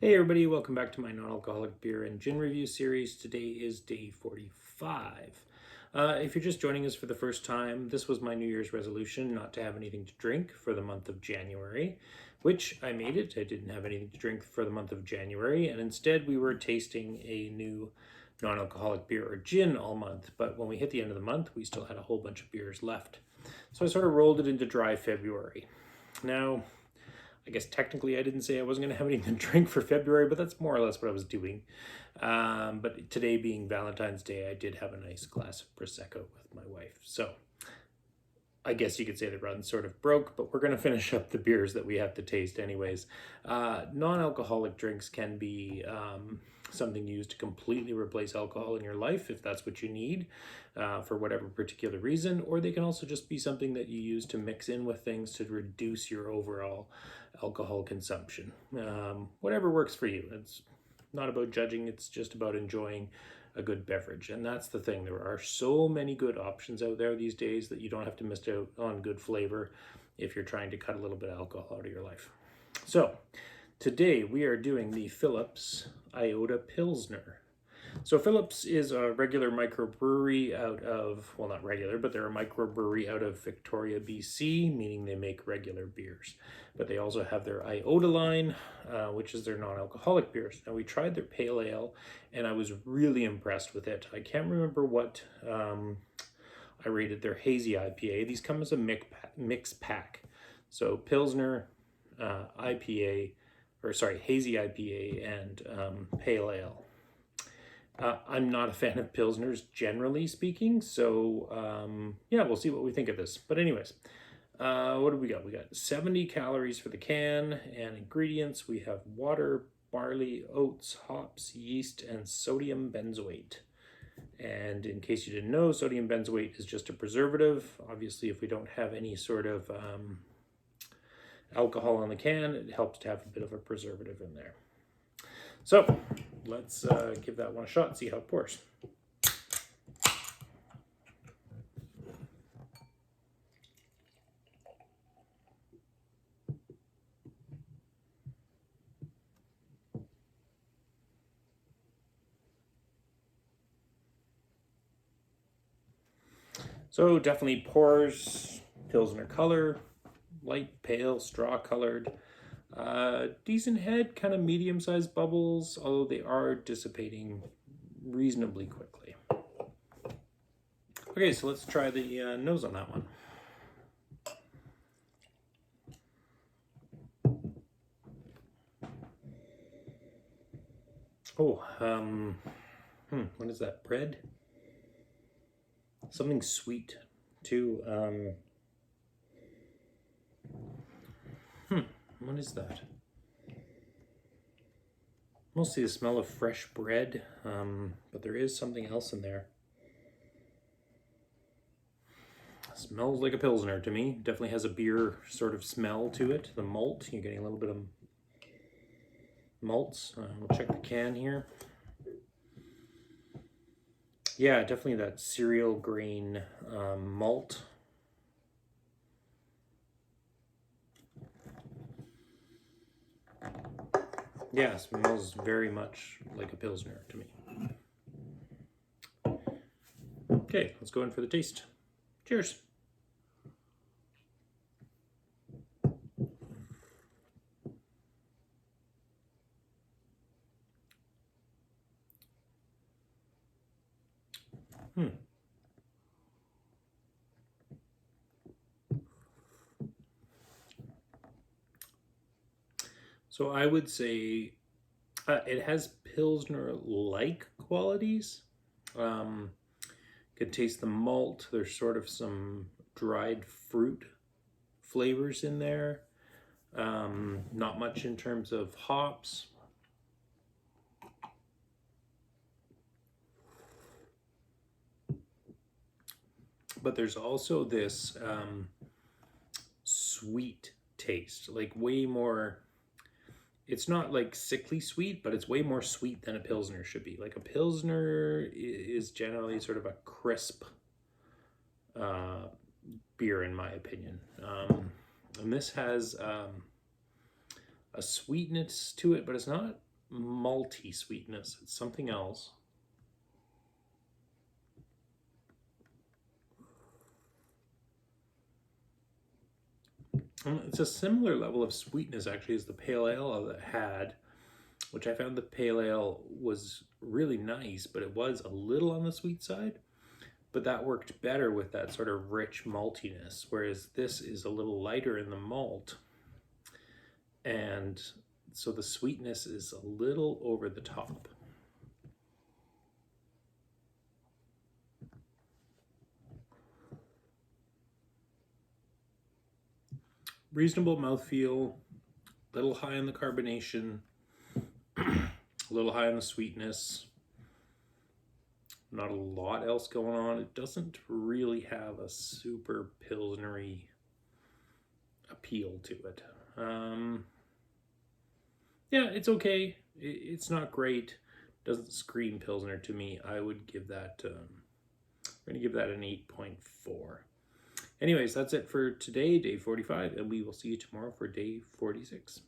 Hey everybody, welcome back to my non-alcoholic beer and gin review series. Today is day 45. If you're just joining us for the first time, this was my New Year's resolution not to have anything to drink for the month of January, which I made it. I didn't have anything to drink for the month of January, and instead we were tasting a new non-alcoholic beer or gin all month. But when we hit the end of the month, we still had a whole bunch of beers left. So I sort of rolled it into dry February. Now, I guess technically I didn't say I wasn't going to have anything to drink for February, but that's more or less what I was doing. But today being Valentine's Day, I did have a nice glass of Prosecco with my wife. So I guess you could say the run sort of broke, but we're going to finish up the beers that we have to taste anyways. Non-alcoholic drinks can be something used to completely replace alcohol in your life if that's what you need for whatever particular reason, or they can also just be something that you use to mix in with things to reduce your overall alcohol consumption. Whatever works for you. It's not about judging, it's just about enjoying a good beverage. And that's the thing. There are so many good options out there these days that you don't have to miss out on good flavor if you're trying to cut a little bit of alcohol out of your life. So today we are doing the Phillips IOTA Pilsner. So Phillips is a regular microbrewery out of, well, not regular, but they're a microbrewery out of Victoria, BC, meaning they make regular beers. But they also have their IOTA line, which is their non-alcoholic beers. Now we tried their pale ale, and I was really impressed with it. I can't remember what I rated their hazy IPA. These come as a mix pack. So Pilsner, IPA, or sorry, hazy IPA and pale ale. I'm not a fan of Pilsners, generally speaking, so yeah, we'll see what we think of this. But anyways, what do we got? We got 70 calories for the can, and ingredients, we have water, barley, oats, hops, yeast, and sodium benzoate. And in case you didn't know, sodium benzoate is just a preservative. Obviously, if we don't have any sort of alcohol on the can, it helps to have a bit of a preservative in there. So let's give that one a shot and see how it pours. So definitely pours Pilsner color, light pale, straw colored. Decent head, kind of medium-sized bubbles, although they are dissipating reasonably quickly. Okay, so let's try the nose on that one. Oh, what is that, bread? Something sweet, too. What is that? Mostly the smell of fresh bread, but there is something else in there. Smells like a Pilsner to me. Definitely has a beer sort of smell to it. The malt, you're getting a little bit of malts. We'll check the can here. Yeah, definitely that cereal grain malt. Yeah, smells very much like a Pilsner to me. Okay, let's go in for the taste. Cheers. So I would say it has Pilsner-like qualities. Could taste the malt. There's sort of some dried fruit flavors in there. Not much in terms of hops. But there's also this sweet taste, like way more. It's not like sickly sweet, but it's way more sweet than a Pilsner should be. Like a Pilsner is generally sort of a crisp beer, in my opinion. And this has a sweetness to it, but it's not malty sweetness. It's something else. It's a similar level of sweetness actually as the pale ale that had, which I found the pale ale was really nice, but it was a little on the sweet side. But that worked better with that sort of rich maltiness, whereas this is a little lighter in the malt. And so the sweetness is a little over the top. Reasonable mouthfeel, a little high on the carbonation, a little high on the sweetness. Not a lot else going on. It doesn't really have a super pilsnery appeal to it. Yeah, it's okay. It's not great. Doesn't scream pilsner to me. I would give that. I'm going to give that an 8.4. Anyways, that's it for today, day 45, and we will see you tomorrow for day 46.